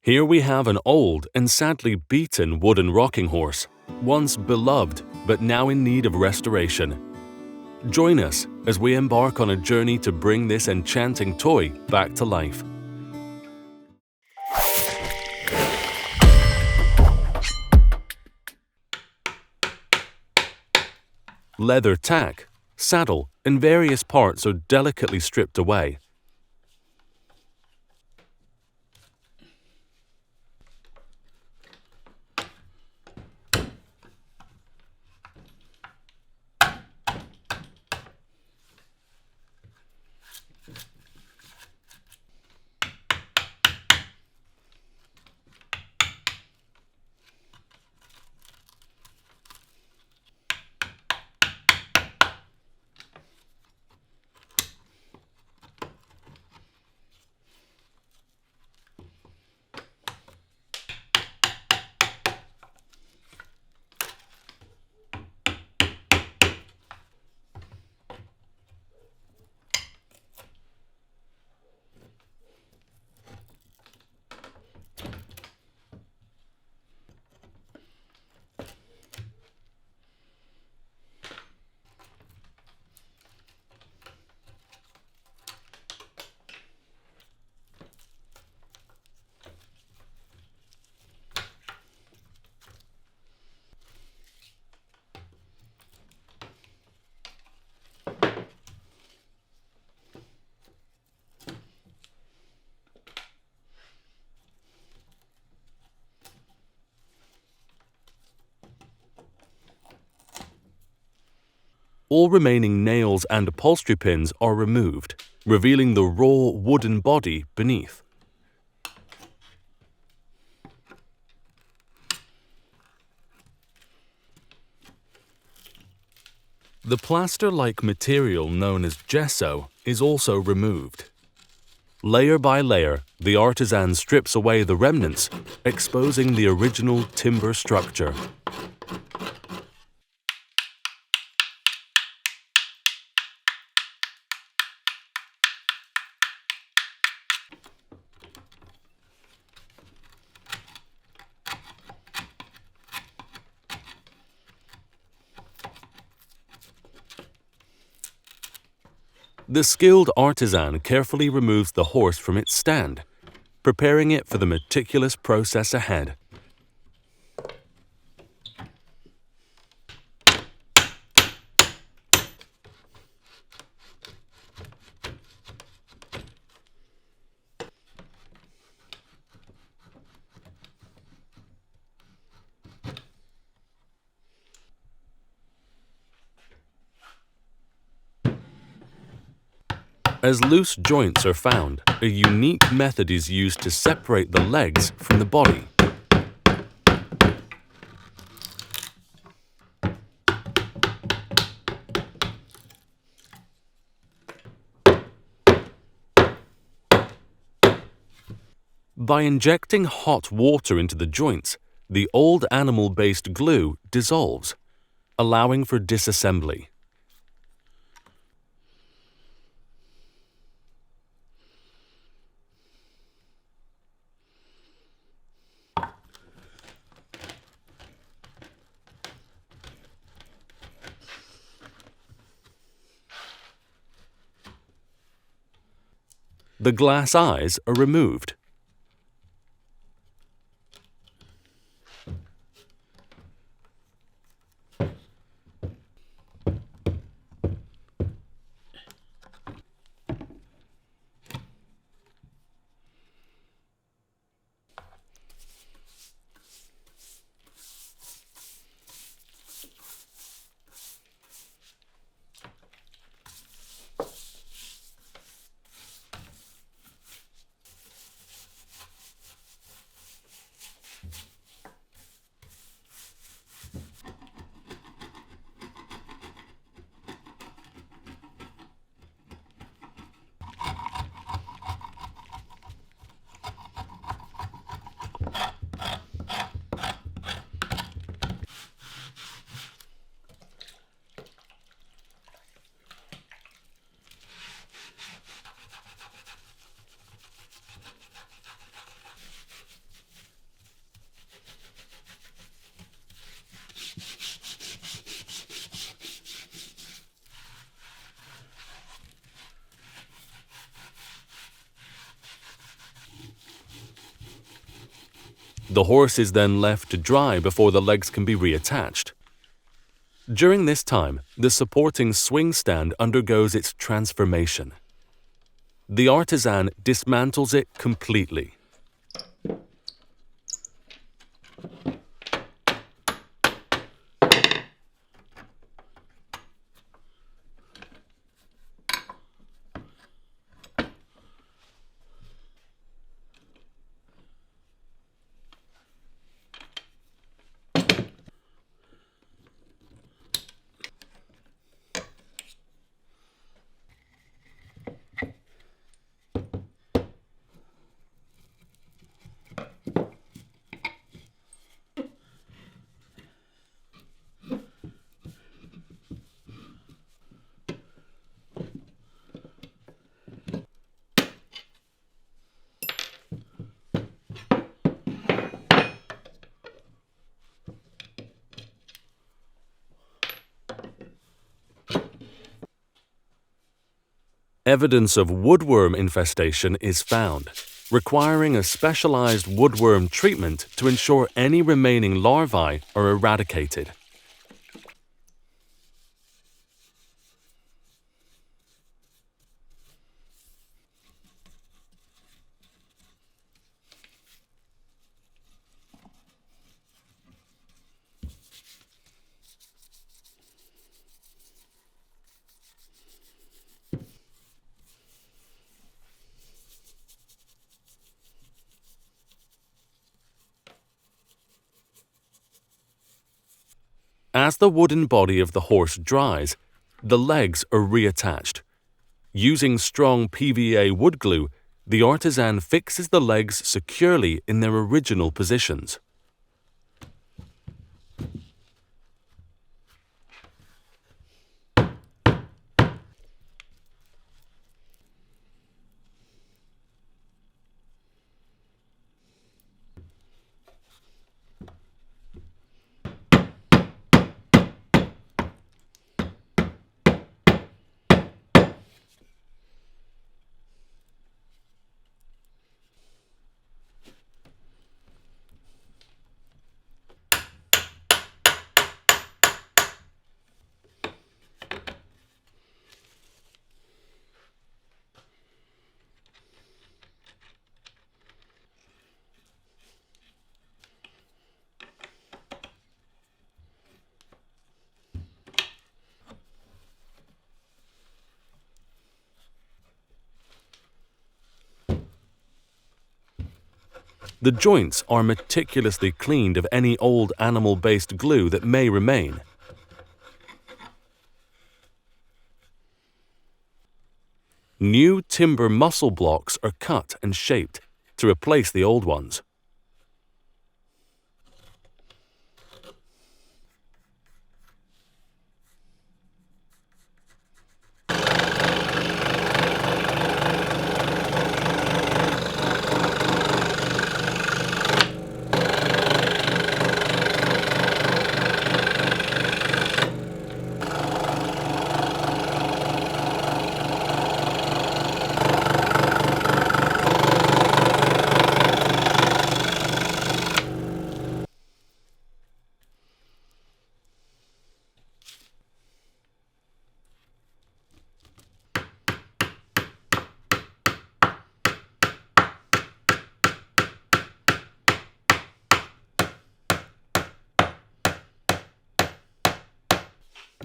Here we have an old and sadly beaten wooden rocking horse, once beloved but now in need of restoration. Join us as we embark on a journey to bring this enchanting toy back to life. Leather tack, saddle, and various parts are delicately stripped away. All remaining nails and upholstery pins are removed, revealing the raw wooden body beneath. The plaster-like material known as gesso is also removed. Layer by layer, the artisan strips away the remnants, exposing the original timber structure. The skilled artisan carefully removes the horse from its stand, preparing it for the meticulous process ahead. As loose joints are found, a unique method is used to separate the legs from the body. By injecting hot water into the joints, the old animal-based glue dissolves, allowing for disassembly. The glass eyes are removed. The horse is then left to dry before the legs can be reattached. During this time, the supporting swing stand undergoes its transformation. The artisan dismantles it completely. Evidence of woodworm infestation is found, requiring a specialized woodworm treatment to ensure any remaining larvae are eradicated. As the wooden body of the horse dries, the legs are reattached. Using strong PVA wood glue, the artisan fixes the legs securely in their original positions. The joints are meticulously cleaned of any old animal-based glue that may remain. New timber muscle blocks are cut and shaped to replace the old ones.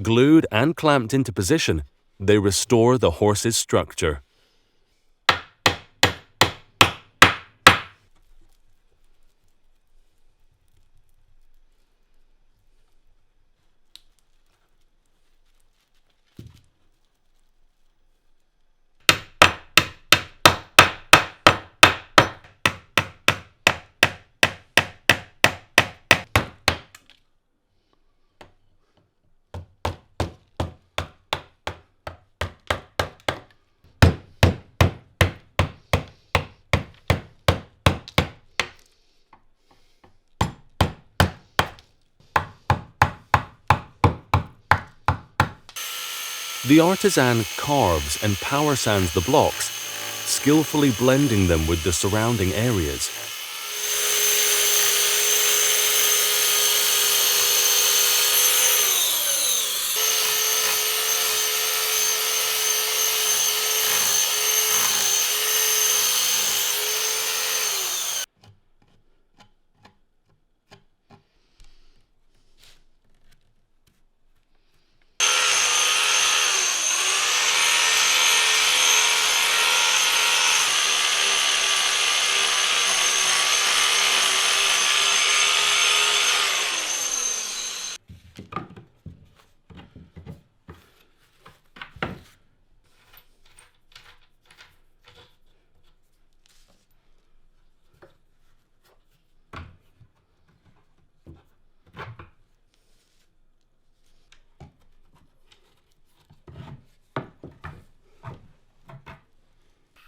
Glued and clamped into position, they restore the horse's structure. The artisan carves and power sands the blocks, skillfully blending them with the surrounding areas.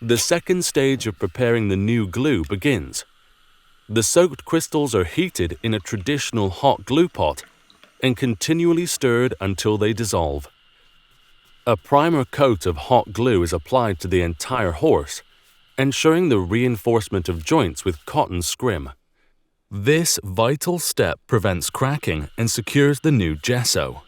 The second stage of preparing the new glue begins. The soaked crystals are heated in a traditional hot glue pot and continually stirred until they dissolve. A primer coat of hot glue is applied to the entire horse, ensuring the reinforcement of joints with cotton scrim. This vital step prevents cracking and secures the new gesso.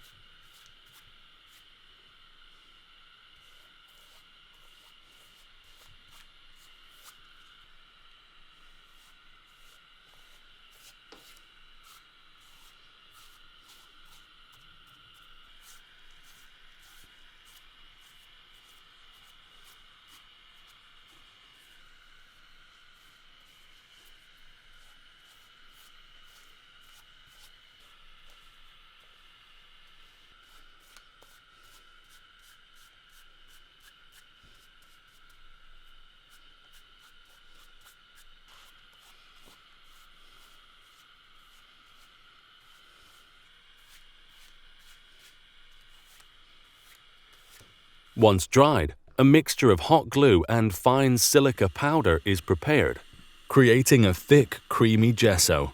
Once dried, a mixture of hot glue and fine silica powder is prepared, creating a thick, creamy gesso.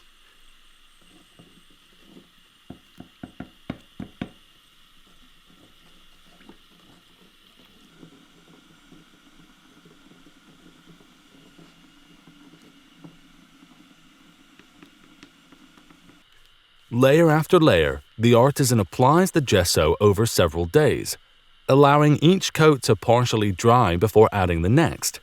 Layer after layer, the artisan applies the gesso over several days, allowing each coat to partially dry before adding the next.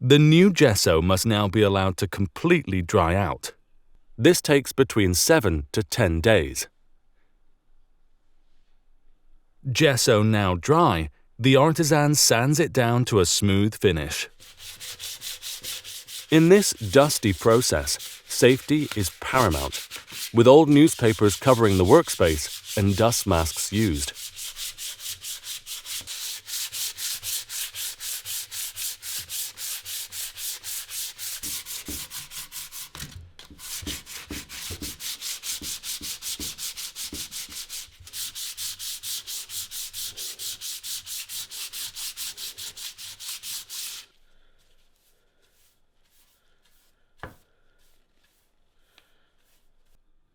The new gesso must now be allowed to completely dry out. This takes between 7 to 10 days. Gesso now dry, the artisan sands it down to a smooth finish. In this dusty process, safety is paramount, with old newspapers covering the workspace and dust masks used.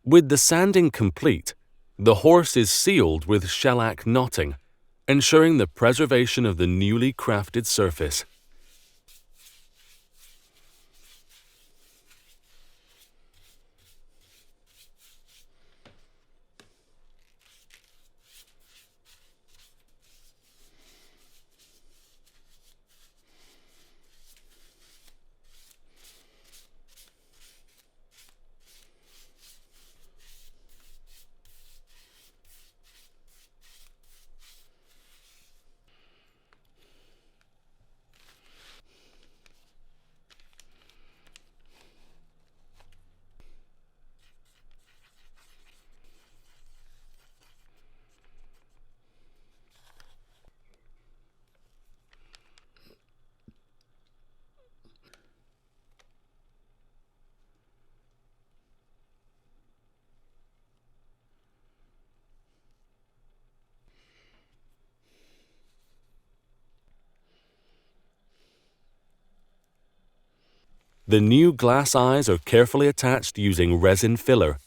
With the sanding complete, the horse is sealed with shellac knotting, ensuring the preservation of the newly crafted surface. The new glass eyes are carefully attached using resin filler.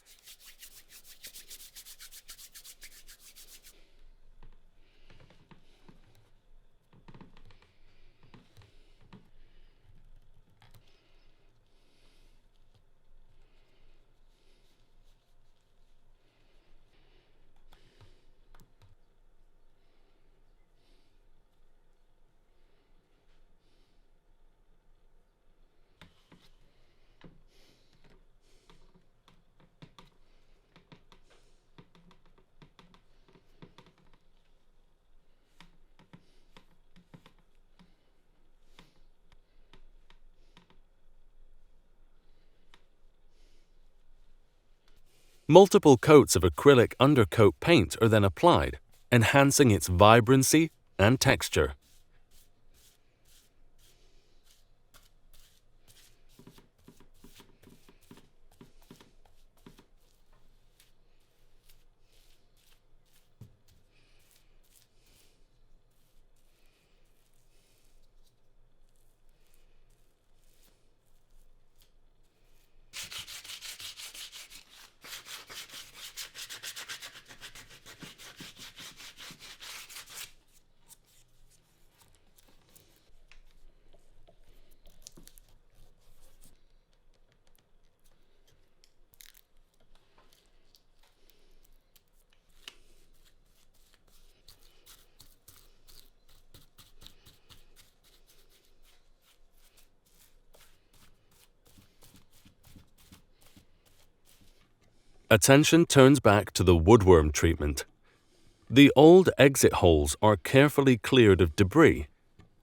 Multiple coats of acrylic undercoat paint are then applied, enhancing its vibrancy and texture. Attention turns back to the woodworm treatment. The old exit holes are carefully cleared of debris,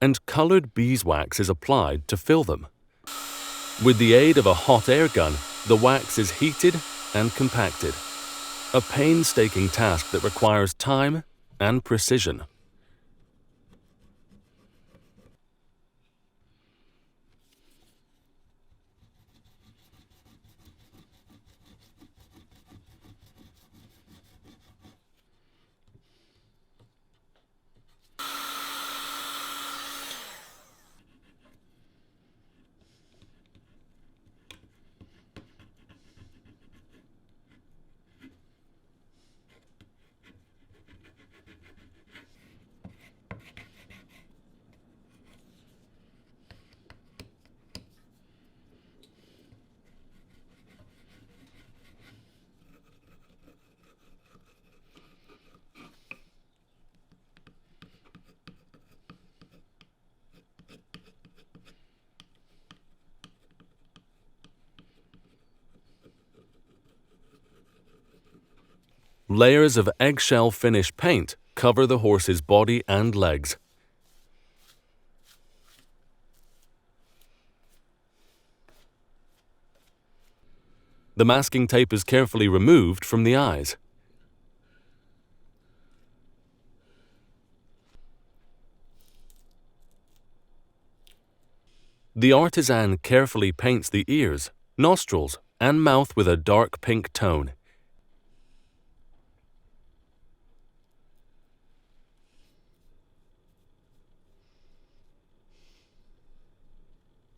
and colored beeswax is applied to fill them. With the aid of a hot air gun, the wax is heated and compacted, a painstaking task that requires time and precision. Layers of eggshell finish paint cover the horse's body and legs. The masking tape is carefully removed from the eyes. The artisan carefully paints the ears, nostrils, and mouth with a dark pink tone.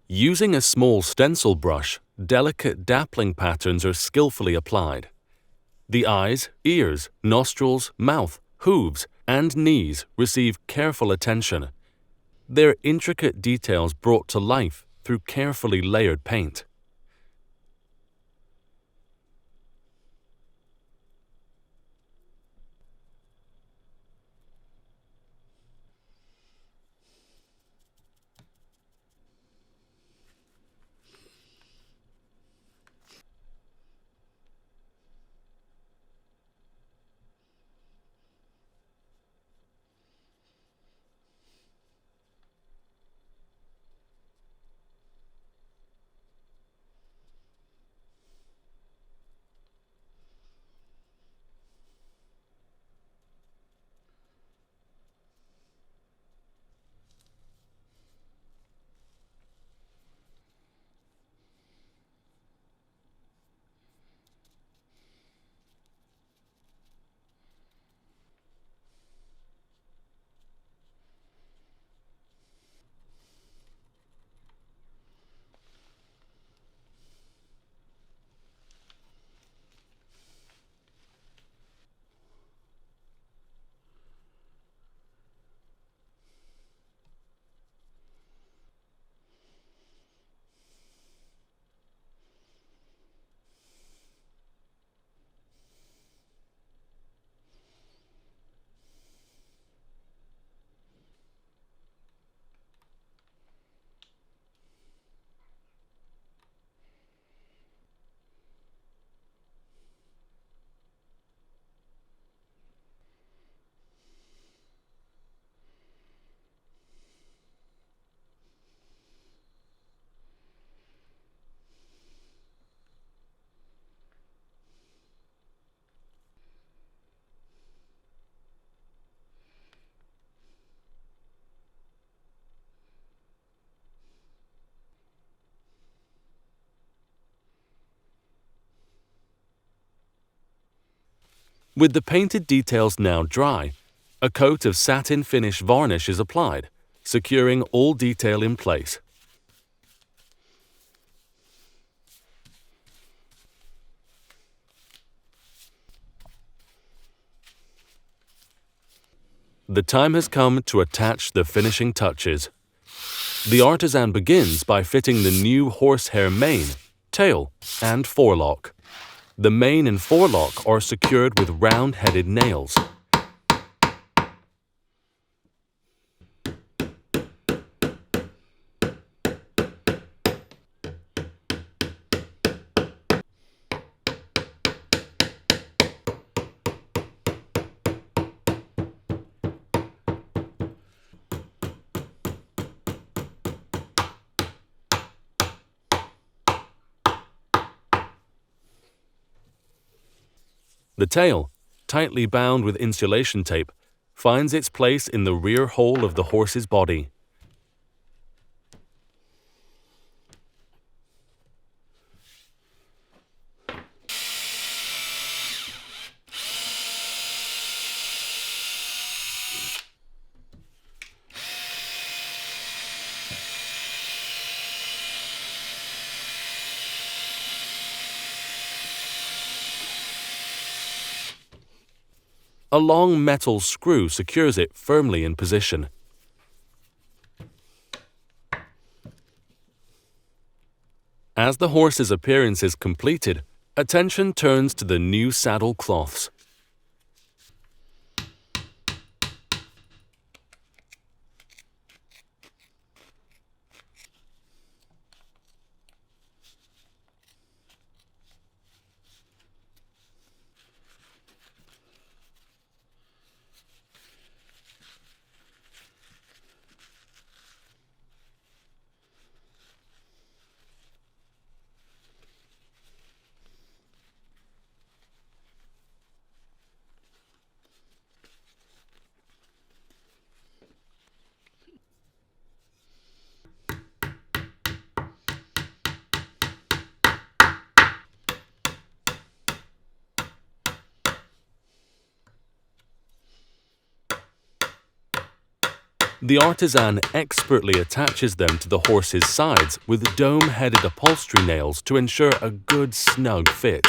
Using a small stencil brush, delicate dappling patterns are skillfully applied. The eyes, ears, nostrils, mouth, hooves, and knees receive careful attention. Their intricate details brought to life through carefully layered paint. With the painted details now dry, a coat of satin finish varnish is applied, securing all detail in place. The time has come to attach the finishing touches. The artisan begins by fitting the new horsehair mane, tail, and forelock. The mane and forelock are secured with round-headed nails. The tail, tightly bound with insulation tape, finds its place in the rear hole of the horse's body. A long metal screw secures it firmly in position. As the horse's appearance is completed, attention turns to the new saddle cloths. The artisan expertly attaches them to the horse's sides with dome-headed upholstery nails to ensure a good snug fit.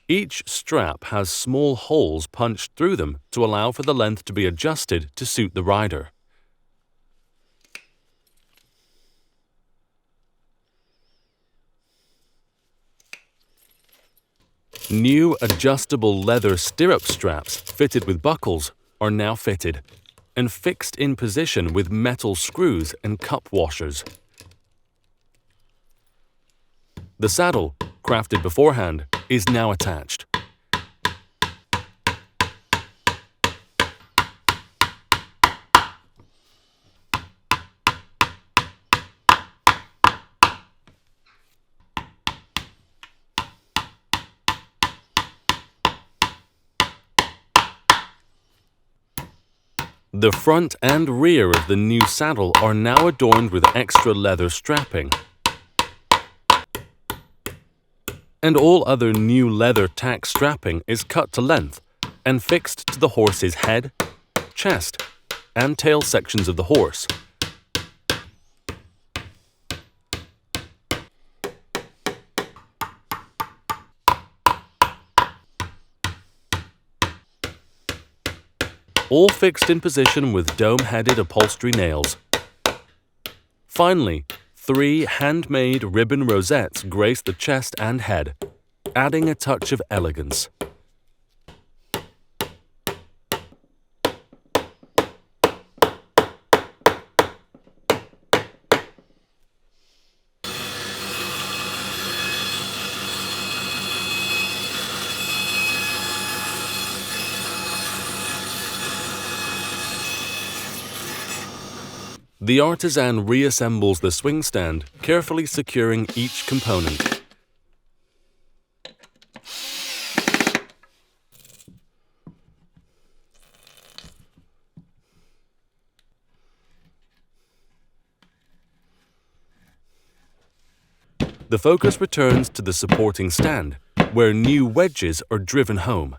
Each strap has small holes punched through them to allow for the length to be adjusted to suit the rider. New adjustable leather stirrup straps fitted with buckles are now fitted and fixed in position with metal screws and cup washers. The saddle, crafted beforehand, is now attached. The front and rear of the new saddle are now adorned with extra leather strapping, and all other new leather tack strapping is cut to length and fixed to the horse's head, chest, and tail sections of the horse. All fixed in position with dome-headed upholstery nails. Finally, 3 handmade ribbon rosettes grace the chest and head, adding a touch of elegance. The artisan reassembles the swing stand, carefully securing each component. The focus returns to the supporting stand, where new wedges are driven home.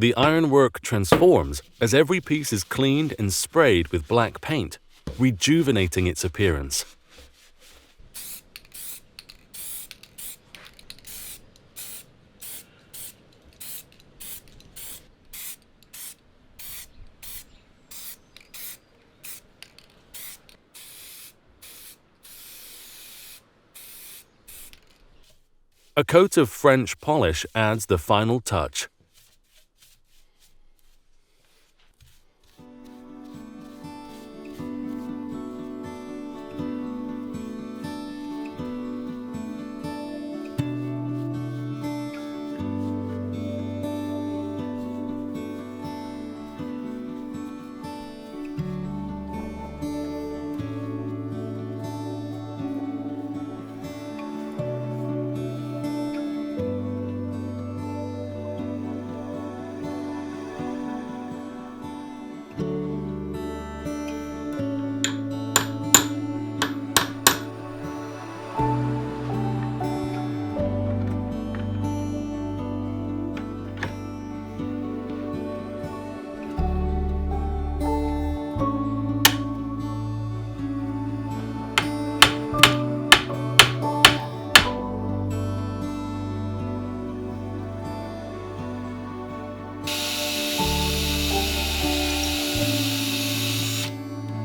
The ironwork transforms as every piece is cleaned and sprayed with black paint, rejuvenating its appearance. A coat of French polish adds the final touch.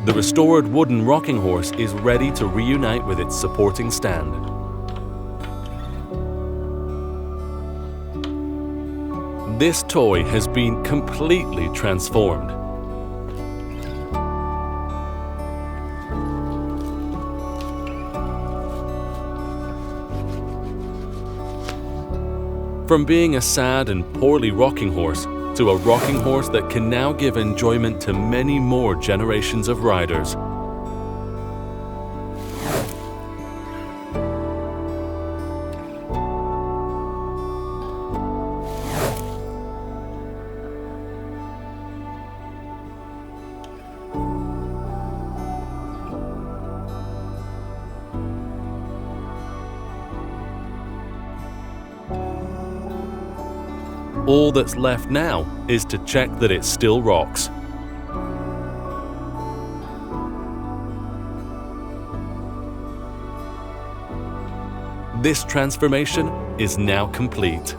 The restored wooden rocking horse is ready to reunite with its supporting stand. This toy has been completely transformed. From being a sad and poorly rocking horse to a rocking horse that can now give enjoyment to many more generations of riders. All that's left now is to check that it still rocks. This transformation is now complete.